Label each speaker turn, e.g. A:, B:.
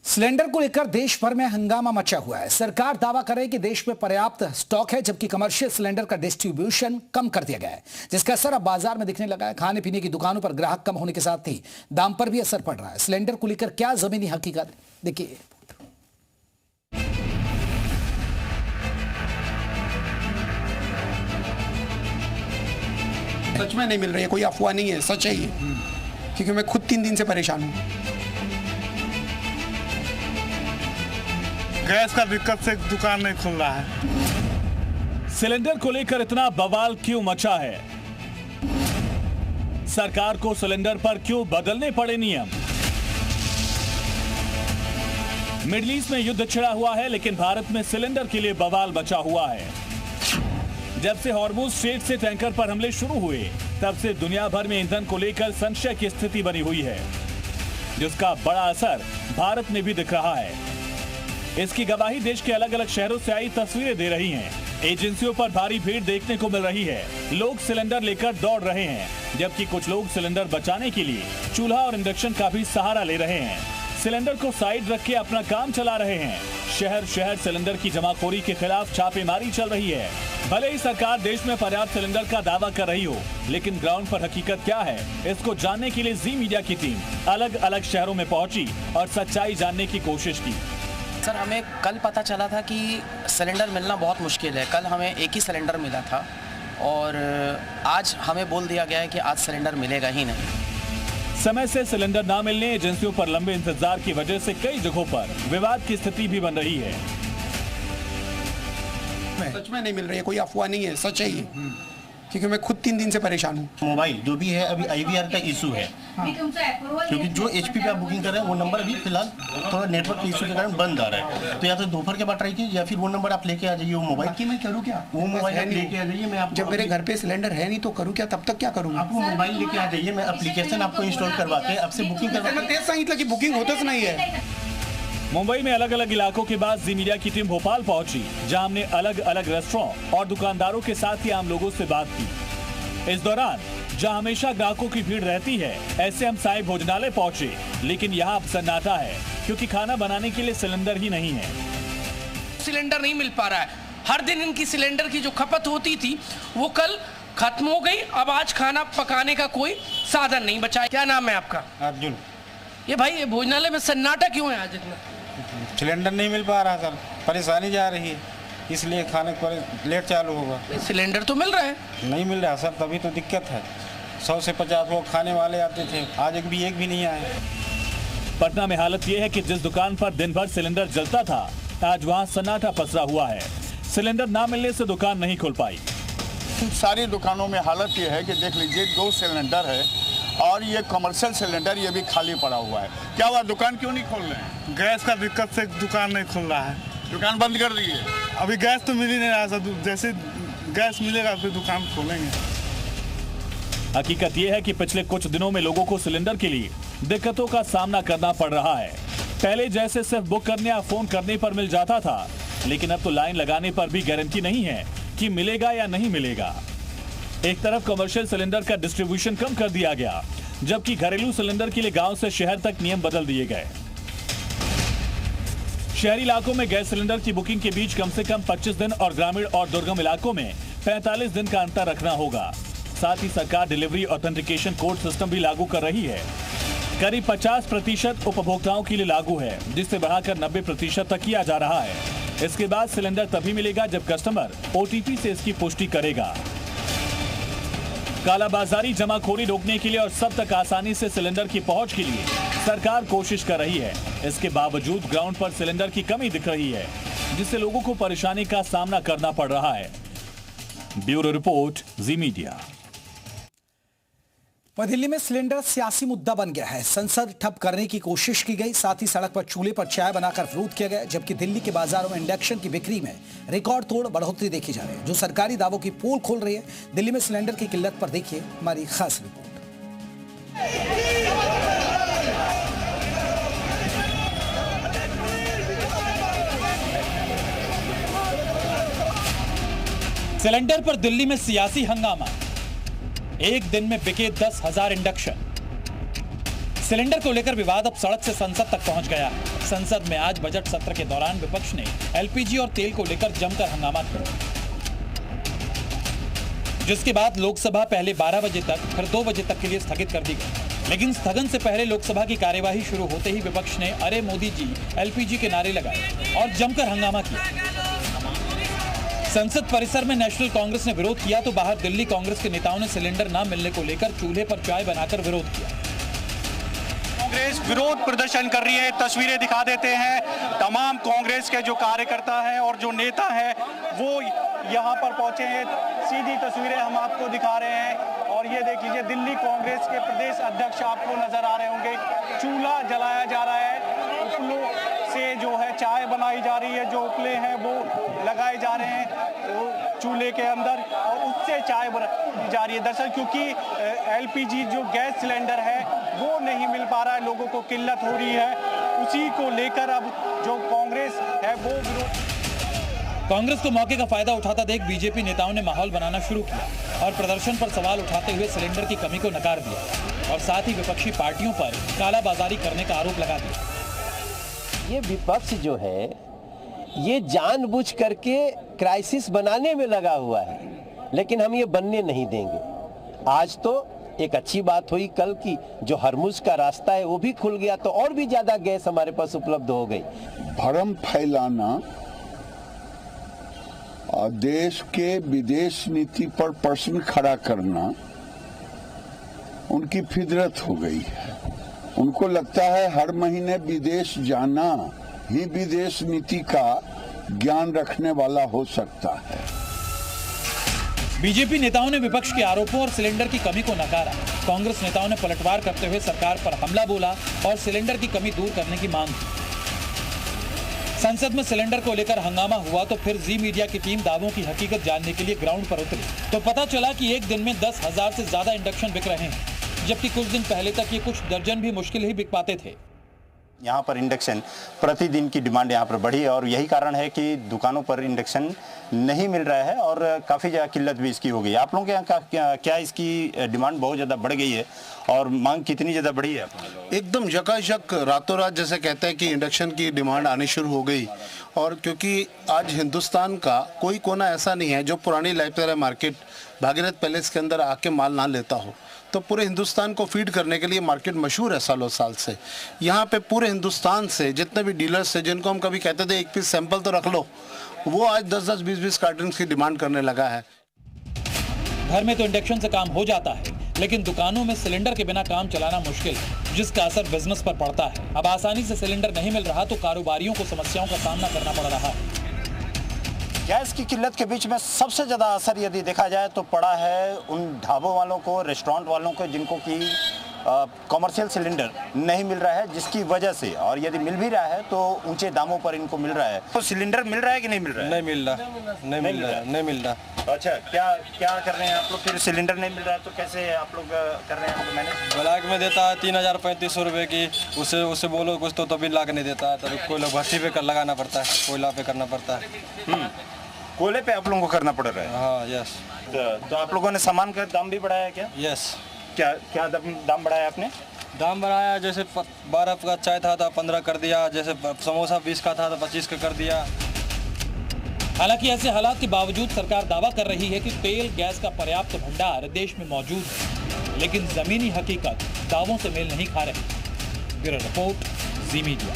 A: Cylinder को लेकर देश भर में हंगामा मचा हुआ है। सरकार दावा कर रही है कि देश में पर्याप्त स्टॉक है, जबकि कमर्शियल सिलेंडर का डिस्ट्रीब्यूशन कम कर दिया गया है, जिसका असर अब बाजार में दिखने लगा है। खाने पीने की दुकानों पर ग्राहक कम होने के साथ ही दाम पर भी असर पड़ रहा है। सिलेंडर को लेकर क्या जमीनी हकीकत, देखिए।
B: सच में नहीं मिल रही है, कोई अफवाह नहीं है, सच है ये। क्योंकि मैं खुद 3 दिन से परेशान हूँ।
C: गैस का दिक्कत से दुकान नहीं खुल रहा है।
D: सिलेंडर को लेकर इतना बवाल क्यों मचा है? सरकार को सिलेंडर पर क्यों बदलने पड़े नियम? मिडिल ईस्ट में युद्ध छिड़ा हुआ है, लेकिन भारत में सिलेंडर के लिए बवाल मचा हुआ है। जब से हॉर्मुज स्ट्रेट से टैंकर पर हमले शुरू हुए, तब से दुनिया भर में ईंधन को लेकर संशय की स्थिति बनी हुई है, जिसका बड़ा असर भारत में भी दिख रहा है। इसकी गवाही देश के अलग अलग शहरों से आई तस्वीरें दे रही हैं। एजेंसियों पर भारी भीड़ देखने को मिल रही है। लोग सिलेंडर लेकर दौड़ रहे हैं, जबकि कुछ लोग सिलेंडर बचाने के लिए चूल्हा और इंडक्शन का भी सहारा ले रहे हैं। सिलेंडर को साइड रख के अपना काम चला रहे हैं। शहर शहर सिलेंडर की जमाखोरी के खिलाफ छापेमारी चल रही है। भले ही सरकार देश में पर्याप्त सिलेंडर का दावा कर रही हो, लेकिन ग्राउंड पर हकीकत क्या है, इसको जानने के लिए जी मीडिया की टीम अलग अलग शहरों में पहुंची और सच्चाई जानने की कोशिश की।
E: सर, हमें कल पता चला था कि सिलेंडर मिलना बहुत मुश्किल है। कल हमें एक ही सिलेंडर मिला था और आज हमें बोल दिया गया है कि आज सिलेंडर मिलेगा ही नहीं।
D: समय से सिलेंडर ना मिलने, एजेंसियों पर लंबे इंतजार की वजह से कई जगहों पर विवाद की स्थिति भी बन रही है।
B: सच में नहीं मिल रही है, कोई अफवाह नहीं है, सच है ये। क्योंकि मैं खुद 3 दिन से परेशान हूँ।
F: मोबाइल जो भी है अभी IVR का इशू है, क्योंकि जो HP पे आप बुकिंग कर रहे हैं वो नंबर अभी फिलहाल थोड़ा नेटवर्क के इशू के कारण बंद आ रहा है। तो या तो दोपहर के बाद ट्राई कीजिए, या फिर वो नंबर आप लेके आ जाइए। वो मोबाइल
B: कि मैं करूँ क्या?
F: वो मोबाइल आप लेके आ जाइए। मैं आप
B: जब मेरे घर पे सिलेंडर है नहीं तो करूँ क्या? तब तक क्या करूँ?
F: आप वो मोबाइल लेके आ जाइए, मैं एप्लीकेशन आपको इंस्टॉल करवा के आपसे बुकिंग करवा
B: तेज सांगितलं की बुकिंग होतच नहीं है।
D: मुंबई में अलग अलग इलाकों के बाद जी मीडिया की टीम भोपाल पहुंची, जहां हमने अलग अलग रेस्टोरेंट और दुकानदारों के साथ ही आम लोगों से बात की। इस दौरान जहां हमेशा ग्राहकों की भीड़ रहती है, ऐसे हम साई भोजनालय पहुंचे, लेकिन यहाँ अब सन्नाटा है, क्योंकि खाना बनाने के लिए सिलेंडर ही नहीं है।
G: सिलेंडर नहीं मिल पा रहा है। हर दिन इनकी सिलेंडर की जो खपत होती थी वो कल खत्म हो गई। अब आज खाना पकाने का कोई साधन नहीं बचा है। क्या नाम है आपका?
H: अर्जुन।
G: ये भाई, ये भोजनालय में सन्नाटा क्यों है आज इतना?
H: सिलेंडर नहीं मिल पा रहा सर, परेशानी जा रही है, इसलिए खाने पर लेट चालू होगा।
G: सिलेंडर तो मिल रहा है।
H: नहीं मिल रहा सर, तभी तो दिक्कत है। 100 से 50 लोग खाने वाले आते थे, आज एक भी नहीं आए।
D: पटना में हालत यह है कि जिस दुकान पर दिन भर सिलेंडर जलता था, आज वहां सन्नाटा पसरा हुआ है। सिलेंडर ना मिलने से दुकान नहीं खुल पाई।
I: सारी दुकानों में हालत ये है कि देख लीजिए, 2 सिलेंडर है और ये कमर्शियल सिलेंडर ये भी खाली पड़ा हुआ है। क्या हुआ, दुकान क्यों नहीं खोल रहे हैं?
C: गैस का दिक्कत से दुकान नहीं खुल रहा है।
I: दुकान बंद कर दी है।
C: अभी गैस तो मिल ही नहीं रहा सर, जैसे गैस मिलेगा फिर दुकान खोलेंगे।
D: हकीकत यह है कि पिछले कुछ दिनों में लोगों को सिलेंडर के लिए दिक्कतों का सामना करना पड़ रहा है। पहले जैसे सिर्फ बुक करने या फोन करने पर मिल जाता था, लेकिन अब तो लाइन लगाने पर भी गारंटी नहीं है कि मिलेगा या नहीं मिलेगा। एक तरफ कमर्शियल सिलेंडर का डिस्ट्रीब्यूशन कम कर दिया गया, जबकि घरेलू सिलेंडर के लिए गांव से शहर तक नियम बदल दिए गए। शहरी इलाकों में गैस सिलेंडर की बुकिंग के बीच कम से कम 25 दिन और ग्रामीण और दुर्गम इलाकों में 45 दिन का अंतर रखना होगा। साथ ही सरकार डिलीवरी ऑथेंटिकेशन कोड सिस्टम भी लागू कर रही है। करीब 50% उपभोक्ताओं के लिए लागू है, जिसे बढ़ाकर 90% तक किया जा रहा है। इसके बाद सिलेंडर तभी मिलेगा जब कस्टमर OTP से इसकी पुष्टि करेगा। कालाबाजारी, जमाखोरी रोकने के लिए और सब तक आसानी से सिलेंडर की पहुंच के लिए सरकार कोशिश कर रही है। इसके बावजूद ग्राउंड पर सिलेंडर की कमी दिख रही है, जिससे लोगों को परेशानी का सामना करना पड़ रहा है। ब्यूरो रिपोर्ट, जी मीडिया।
A: दिल्ली में सिलेंडर सियासी मुद्दा बन गया है। संसद ठप करने की कोशिश की गई, साथ ही सड़क पर चूल्हे पर चाय बनाकर विरोध किया गया, जबकि दिल्ली के बाजारों में इंडक्शन की बिक्री में रिकॉर्ड तोड़ बढ़ोतरी देखी जा रही है, जो सरकारी दावों की पोल खोल रही है। दिल्ली में सिलेंडर की किल्लत पर देखिए हमारी खास रिपोर्ट।
J: सिलेंडर पर दिल्ली में सियासी हंगामा। एक दिन में बिके 10,000 इंडक्शन। सिलेंडर को लेकर विवाद अब सड़क से संसद तक पहुंच गया है। संसद में आज बजट सत्र के दौरान विपक्ष ने एलपीजी और तेल को लेकर जमकर हंगामा किया, जिसके बाद लोकसभा पहले 12 बजे तक फिर 2 बजे तक के लिए स्थगित कर दी गई। लेकिन स्थगन से पहले लोकसभा की कार्यवाही शुरू होते ही विपक्ष ने अरे मोदी जी एलपीजी के नारे लगाए और जमकर हंगामा किया। संसद परिसर में नेशनल कांग्रेस ने विरोध किया तो बाहर दिल्ली कांग्रेस के नेताओं ने सिलेंडर न मिलने को लेकर चूल्हे पर चाय बनाकर विरोध किया।
K: कांग्रेस विरोध प्रदर्शन कर रही है, तस्वीरें दिखा देते हैं। तमाम कांग्रेस के जो कार्यकर्ता हैं और जो नेता हैं वो यहाँ पर पहुंचे हैं। सीधी तस्वीरें हम आपको दिखा रहे हैं और ये देख लीजिए, दिल्ली कांग्रेस के प्रदेश अध्यक्ष आपको नजर आ रहे होंगे। चूल्हा जलाया जा रहा है, उपलों से जो है चाय बनाई जा रही है, जो उपले हैं वो लगाए जा रहे हैं चूल्हे के अंदर और उससे चाय बनाई जा रही है। दरअसल क्योंकि एलपीजी जो गैस सिलेंडर है वो नहीं मिल पा रहा है, लोगों को किल्लत हो रही है, उसी को लेकर अब जो कांग्रेस है वो विरोध।
J: कांग्रेस को मौके का फायदा उठाता देख बीजेपी नेताओं ने माहौल बनाना शुरू किया और प्रदर्शन पर सवाल उठाते हुए सिलेंडर की कमी को नकार दिया और साथ ही विपक्षी पार्टियों पर कालाबाजारी करने का आरोप लगा दिया।
L: ये विपक्ष जो है ये जानबूझ करके क्राइसिस बनाने में लगा हुआ है, लेकिन हम ये बनने नहीं देंगे। आज तो एक अच्छी बात हुई कल की, जो हरमुज का रास्ता है वो भी खुल गया तो और भी ज्यादा गैस हमारे पास उपलब्ध हो गई।
I: भ्रम फैलाना और देश के विदेश नीति पर प्रश्न खड़ा करना उनकी फितरत हो गई है। उनको लगता है हर महीने विदेश जाना ही विदेश नीति का ज्ञान रखने वाला हो सकता है।
J: बीजेपी नेताओं ने विपक्ष के आरोपों और सिलेंडर की कमी को नकारा। कांग्रेस नेताओं ने पलटवार करते हुए सरकार पर हमला बोला और सिलेंडर की कमी दूर करने की मांग की। संसद में सिलेंडर को लेकर हंगामा हुआ तो फिर जी मीडिया की टीम दावों की हकीकत जानने के लिए ग्राउंड पर उतरी तो पता चला कि एक दिन में 10,000 से ज्यादा इंडक्शन बिक रहे हैं, जबकि कुछ दिन पहले तक ये कुछ दर्जन भी मुश्किल ही बिक पाते थे।
K: यहाँ पर इंडक्शन प्रतिदिन की डिमांड यहाँ पर बढ़ी है और यही कारण है कि दुकानों पर इंडक्शन नहीं मिल रहा है और काफ़ी ज़्यादा किल्लत भी इसकी हो गई। आप लोगों के यहाँ क्या इसकी डिमांड बहुत ज़्यादा बढ़ गई है और मांग कितनी ज़्यादा बढ़ी है?
M: एकदम यकायक रातों रात जैसे कहते हैं कि इंडक्शन की डिमांड आनी शुरू हो गई। और क्योंकि आज हिंदुस्तान का कोई कोना ऐसा नहीं है जो पुरानी लाइब्रेरी मार्केट भागीरथ पैलेस के अंदर आके माल ना लेता हो, तो पूरे हिंदुस्तान को फीड करने के लिए मार्केट मशहूर है सालों साल से। यहाँ पे पूरे हिंदुस्तान से जितने भी डीलर्स हैं जिनको हम कभी कहते थे एक पीस सैंपल तो रख लो, वो आज 10-10, 20-20 कार्टन की डिमांड करने लगा है।
J: घर में तो इंडक्शन से काम हो जाता है, लेकिन दुकानों में सिलेंडर के बिना काम चलाना मुश्किल है, जिसका असर बिजनेस पर पड़ता है। अब आसानी से सिलेंडर नहीं मिल रहा तो कारोबारियों को समस्याओं का सामना करना पड़ रहा है।
K: गैस की किल्लत के बीच में सबसे ज़्यादा असर यदि देखा जाए तो पड़ा है उन ढाबों वालों को, रेस्टोरेंट वालों को जिनको कि कमर्शियल सिलेंडर नहीं मिल रहा है, जिसकी वजह से, और यदि मिल भी रहा है तो ऊंचे दामों पर इनको मिल रहा है। तो सिलेंडर मिल रहा है कि नहीं मिल रहा है?
H: नहीं मिल रहा।
K: अच्छा, क्या कर रहे हैं आप लोग? फिर सिलेंडर नहीं मिल रहा है तो कैसे आप लोग कर रहे हैं? मैंने
H: ब्लैक में देता है 3,035 रुपये की, उससे बोलो कुछ तो बिल ला के नहीं देता है, तो कोई लोग भट्टी पे लगाना पड़ता है, कोयला पे करना पड़ता है।
K: कोयले पे आप लोगों को करना पड़ रहा है?
H: हाँ, यस।
K: तो आप लोगों ने सामान का दाम भी बढ़ाया क्या?
H: यस।
K: क्या दाम बढ़ाया आपने?
H: दाम बढ़ाया, जैसे 12 का चाय था तो 15 कर दिया, जैसे समोसा 20 का था तो 25 का कर दिया।
J: हालांकि ऐसे हालात के बावजूद सरकार दावा कर रही है कि तेल गैस का पर्याप्त भंडार देश में मौजूद है, लेकिन जमीनी हकीकत दावों से मेल नहीं खा रही। ब्यूरो रिपोर्ट, जी मीडिया।